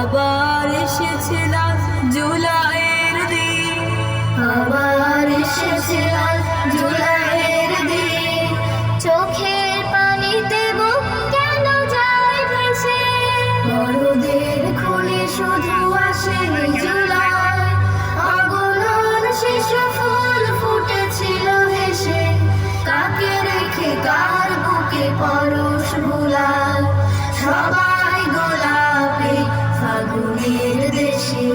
আবার এসেছে লাল জুলাইয়ের দিন, আবার এসেছে লাল জুলাইয়ের দিন। চোখের পানিতে বুক কেন যায় ভেসে, বড়দের খুনে শুধু আসেনি জুলাই। অগণন শিশু ফুল ফুটেছিল হেসে, কাকে রেখে কার বুকে পরশ বুলায়। সবাই গোলাপে ফাগুনের দেশে,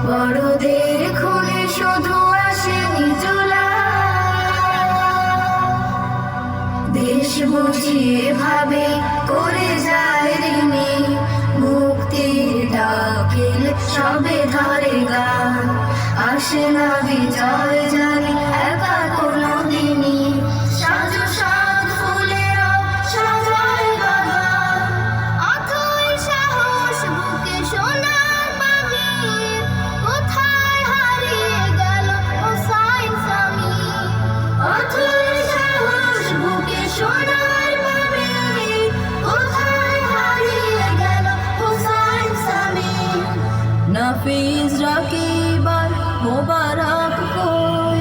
বড়দের খুনে শুধু আসেনি জুলাই। দেশ বুঝিয়ে ভাবে করে যায় ঋণী, মুক্তির ডাকিল সবে ধরে গান। আসে না বিজয় জানি একা কোনো দিনই, সাজো সাজ ফুলেরা সাজায় বাগান। অথই সাহস বুকে সোনার বাহির, কোথায় হারিয়ে গেল হোসাইন সামি। অথই সাহস বুকে সোনার বাহির, কোথায় হারিয়ে গেল হোসাইন সামি। নাফিজ রাকিব আর মোবারক কই,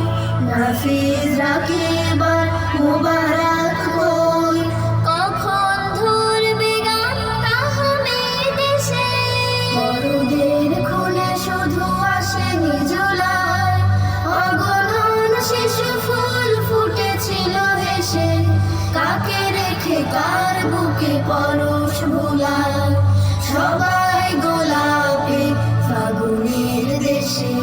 নাফিজ রাকিব আর মোবারক কই। কখন ধরবে গান তাহমির দেশে, বড়দের খুনে শুধু আসেনি জুলাই। অগণন শিশু ফুল ফুটেছিল হেসে, কাকে রেখে কার বুকে পরশ বুলায়। সবাই গোলাপে ফাগুনের দেশে,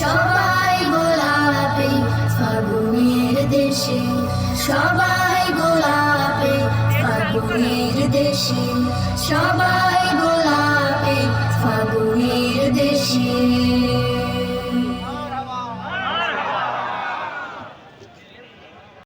সবাই গোলাপে ফাগুনের দেশে, সবাই গোলাপে ফাগুনের দেশে, সবাই গোলাপে ফাগুনের দেশে।